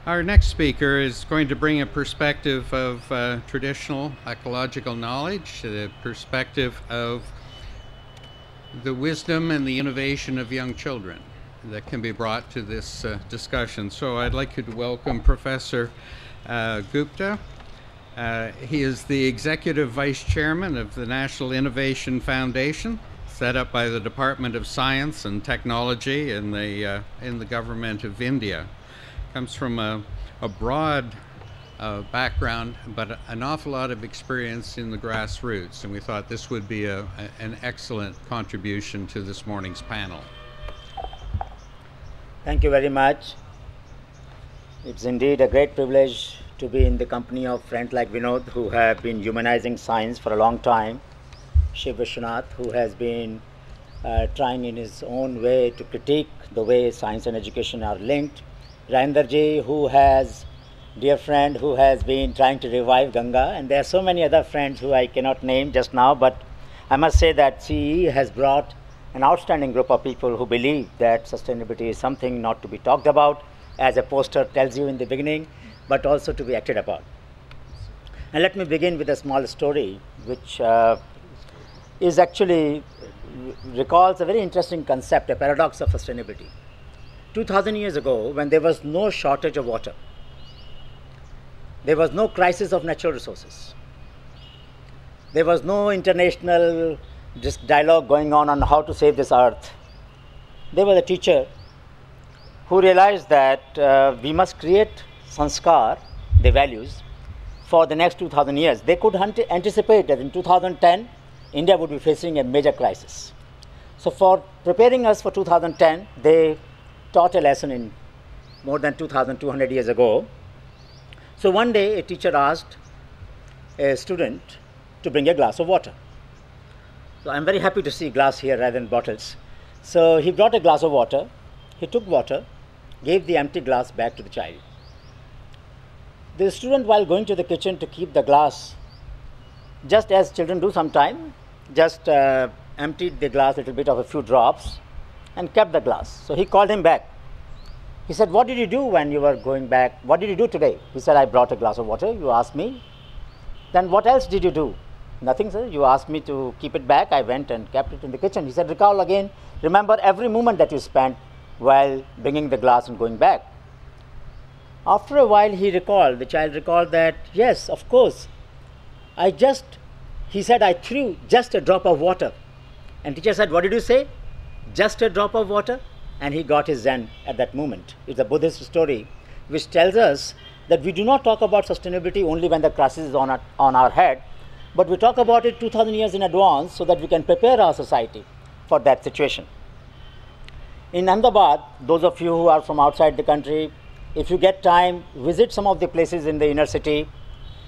Our next speaker is going to bring a perspective of traditional ecological knowledge, the perspective of the wisdom and the innovation of young children that can be brought to this discussion. So I'd like you to welcome Professor Gupta. He is the Executive Vice Chairman of the National Innovation Foundation, set up by the Department of Science and Technology in the Government of India. Comes from a broad background, but an awful lot of experience in the grassroots, and we thought this would be an excellent contribution to this morning's panel. Thank you very much. It's indeed a great privilege to be in the company of friends like Vinod, who have been humanizing science for a long time. Shiv Vishwanath, who has been trying in his own way to critique the way science and education are linked. Rainderji, who has, dear friend, who has been trying to revive Ganga, and there are so many other friends who I cannot name just now, but I must say that CE has brought an outstanding group of people who believe that sustainability is something not to be talked about, as a poster tells you in the beginning, but also to be acted upon. And let me begin with a small story, which is actually recalls a very interesting concept, a paradox of sustainability. 2000 years ago, when there was no shortage of water, there was no crisis of natural resources, there was no international dialogue going on how to save this earth, there was a teacher who realized that we must create sanskar, the values, for the next 2000 years. They could anticipate that in 2010, India would be facing a major crisis. So for preparing us for 2010, they taught a lesson in more than 2,200 years ago. So one day a teacher asked a student to bring a glass of water. So I'm very happy to see glass here rather than bottles. So he brought a glass of water, he took water, gave the empty glass back to the child. The student, while going to the kitchen to keep the glass, just as children do sometime, just emptied the glass a little bit of a few drops and kept the glass. So he called him back. He said, "What did you do when you were going back? What did you do today?" He said, "I brought a glass of water. You asked me." "Then what else did you do?" "Nothing, sir. You asked me to keep it back. I went and kept it in the kitchen." He said, "Recall again. Remember every moment that you spent while bringing the glass and going back." After a while, the child recalled that, "Yes, of course. He said, I threw just a drop of water." And teacher said, "What did you say? Just a drop of water?" And he got his Zen at that moment. It's a Buddhist story which tells us that we do not talk about sustainability only when the crisis is on our head, but we talk about it 2000 years in advance so that we can prepare our society for that situation. In Ahmedabad, those of you who are from outside the country, if you get time, visit some of the places in the inner city.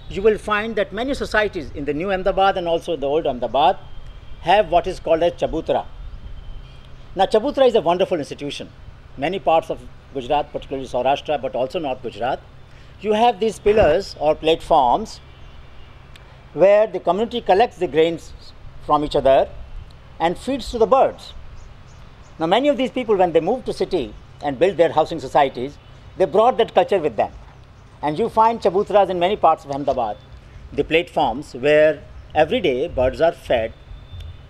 You will find that many societies in the new Ahmedabad and also the old Ahmedabad have what is called a chabutra. Now, chabutra is a wonderful institution. Many parts of Gujarat, particularly Saurashtra, but also North Gujarat, you have these pillars or platforms where the community collects the grains from each other and feeds to the birds. Now, many of these people, when they moved to city and built their housing societies, they brought that culture with them. And you find chabutras in many parts of Ahmedabad, the platforms where every day birds are fed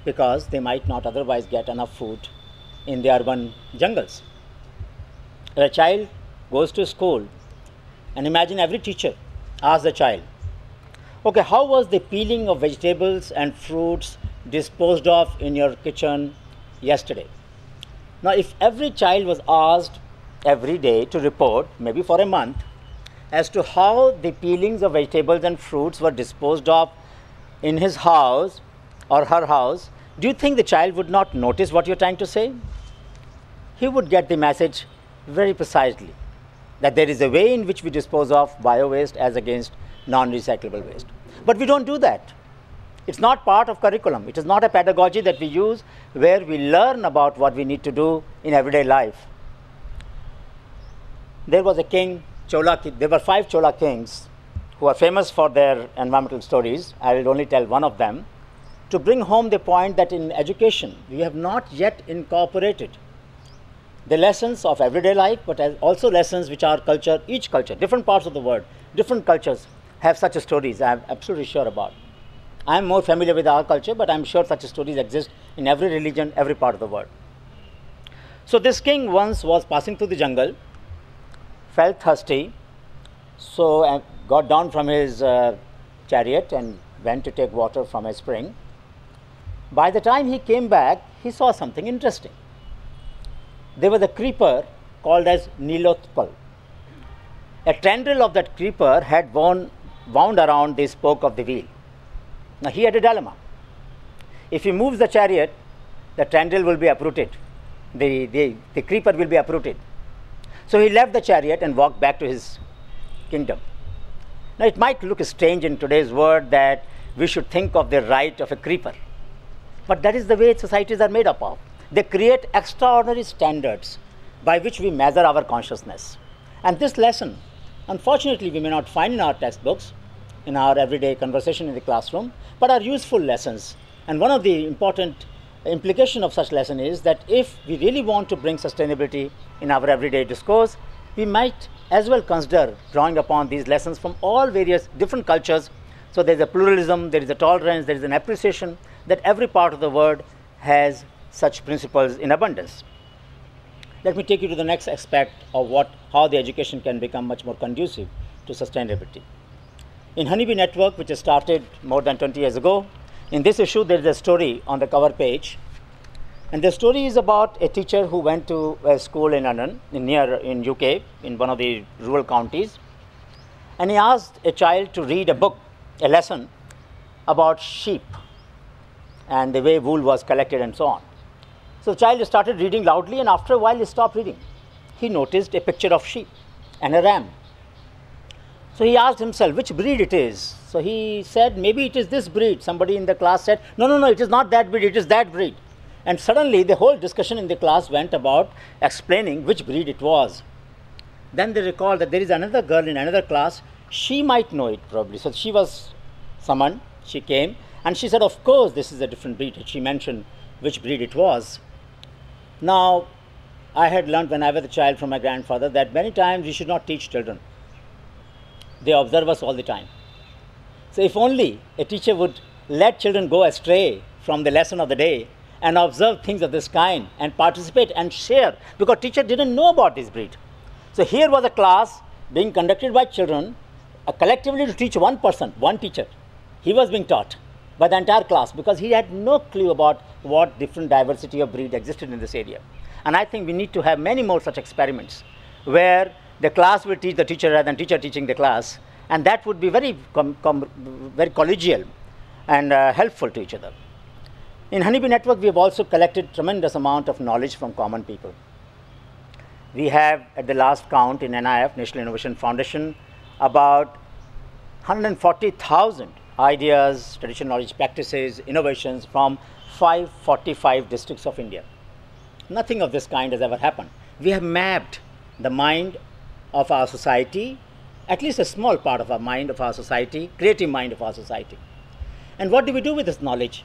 because they might not otherwise get enough food in the urban jungles. A child goes to school, and imagine every teacher asks the child, "Okay, how was the peeling of vegetables and fruits disposed of in your kitchen yesterday?" Now, if every child was asked every day to report, maybe for a month, as to how the peelings of vegetables and fruits were disposed of in his house or her house, do you think the child would not notice what you're trying to say? He would get the message very precisely, that there is a way in which we dispose of bio-waste as against non-recyclable waste. But we don't do that. It's not part of curriculum. It is not a pedagogy that we use where we learn about what we need to do in everyday life. There was a king, there were 5 Chola kings who are famous for their environmental stories. I will only tell one of them, to bring home the point that in education, we have not yet incorporated the lessons of everyday life, but as also lessons which are culture, each culture, different parts of the world, different cultures have such stories, I am absolutely sure about. I am more familiar with our culture, but I am sure such stories exist in every religion, every part of the world. So this king once was passing through the jungle, felt thirsty, so got down from his chariot and went to take water from a spring. By the time he came back, he saw something interesting. There was a creeper called as Nilotpal. A tendril of that creeper had wound around the spoke of the wheel. Now he had a dilemma. If he moves the chariot, the tendril will be uprooted. The creeper will be uprooted. So he left the chariot and walked back to his kingdom. Now it might look strange in today's world that we should think of the right of a creeper. But that is the way societies are made up of. They create extraordinary standards by which we measure our consciousness. And this lesson, unfortunately, we may not find in our textbooks, in our everyday conversation in the classroom, but are useful lessons. And one of the important implications of such lesson is that if we really want to bring sustainability in our everyday discourse, we might as well consider drawing upon these lessons from all various different cultures. So there is a pluralism, there is a tolerance, there is an appreciation that every part of the world has such principles in abundance. Let me take you to the next aspect of how the education can become much more conducive to sustainability. In Honeybee Network, which started more than 20 years ago, in this issue there is a story on the cover page. And the story is about a teacher who went to a school in London, in UK, in one of the rural counties. And he asked a child to read a book, a lesson about sheep and the way wool was collected and so on. So the child started reading loudly, and after a while he stopped reading. He noticed a picture of sheep and a ram. So he asked himself which breed it is. So he said, maybe it is this breed. Somebody in the class said, no, it is not that breed, it is that breed. And suddenly the whole discussion in the class went about explaining which breed it was. Then they recalled that there is another girl in another class, she might know it probably. So she was summoned, she came, and she said, of course this is a different breed. She mentioned which breed it was. Now, I had learned when I was a child from my grandfather that many times we should not teach children. They observe us all the time. So if only a teacher would let children go astray from the lesson of the day and observe things of this kind and participate and share, because teacher didn't know about this breed. So here was a class being conducted by children, collectively to teach one person, one teacher. He was being taught by the entire class because he had no clue about what different diversity of breed existed in this area. And I think we need to have many more such experiments where the class will teach the teacher rather than teacher teaching the class, and that would be very collegial and helpful to each other. In Honeybee Network, we have also collected tremendous amount of knowledge from common people. We have, at the last count in NIF, National Innovation Foundation, about 140,000 ideas, traditional knowledge practices, innovations from 545 districts of India. Nothing of this kind has ever happened. We have mapped the mind of our society, at least a small part of our mind of our society, creative mind of our society. And what do we do with this knowledge?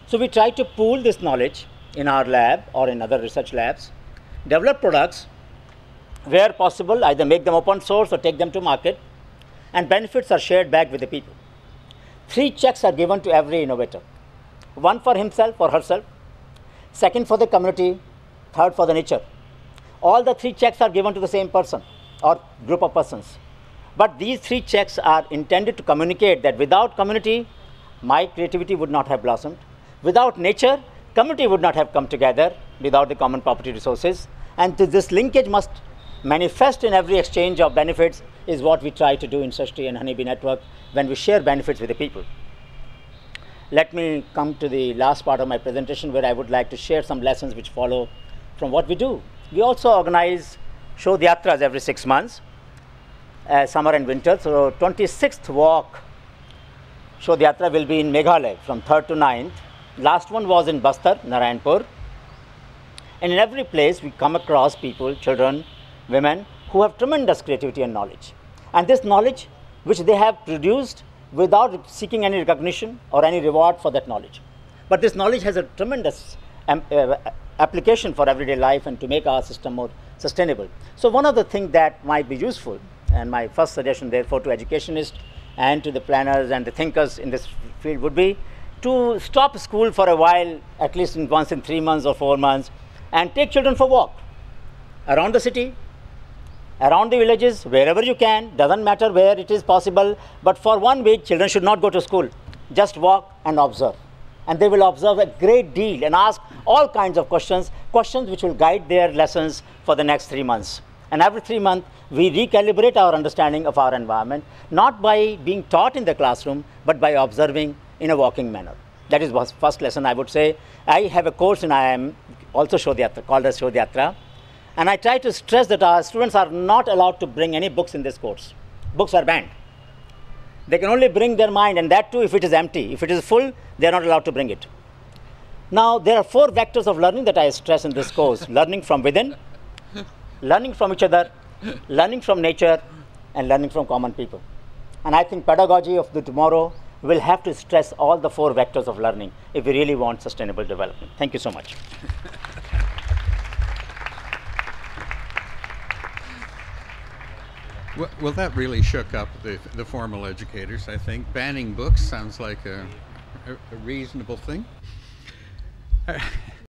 So we try to pool this knowledge in our lab or in other research labs, develop products where possible, either make them open source or take them to market, and benefits are shared back with the people. 3 checks are given to every innovator. 1 for himself or herself, 2nd for the community, 3rd for the nature. All the 3 checks are given to the same person or group of persons. But these 3 checks are intended to communicate that without community, my creativity would not have blossomed. Without nature, community would not have come together without the common property resources. And this linkage must manifest in every exchange of benefits is what we try to do in Srishti and Honeybee Network when we share benefits with the people. Let me come to the last part of my presentation where I would like to share some lessons which follow from what we do. We also organize Shodh Yatras every 6 months, summer and winter. So 26th walk Shodh Yatra will be in Meghalaya from 3rd to 9th. Last one was in Bastar, Narayanpur. And in every place we come across people, children, women who have tremendous creativity and knowledge. And this knowledge which they have produced without seeking any recognition or any reward for that knowledge. But this knowledge has a tremendous application for everyday life and to make our system more sustainable. So one of the things that might be useful, and my first suggestion therefore to educationists and to the planners and the thinkers in this field would be to stop school for a while, at least once in 3 months or 4 months, and take children for a walk around the city, around the villages, wherever you can, doesn't matter where it is possible, but for 1 week children should not go to school, just walk and observe. And they will observe a great deal and ask all kinds of questions which will guide their lessons for the next 3 months. And every 3 months, we recalibrate our understanding of our environment, not by being taught in the classroom, but by observing in a walking manner. That is the first lesson I would say. I have a course in IIM, also Shodhyatra, called as Shodhyatra. And I try to stress that our students are not allowed to bring any books in this course. Books are banned. They can only bring their mind, and that too if it is empty. If it is full, they are not allowed to bring it. Now, there are 4 vectors of learning that I stress in this course. Learning from within, learning from each other, learning from nature, and learning from common people. And I think pedagogy of the tomorrow will have to stress all the 4 vectors of learning if we really want sustainable development. Thank you so much. Well, that really shook up the formal educators, I think. Banning books sounds like a reasonable thing.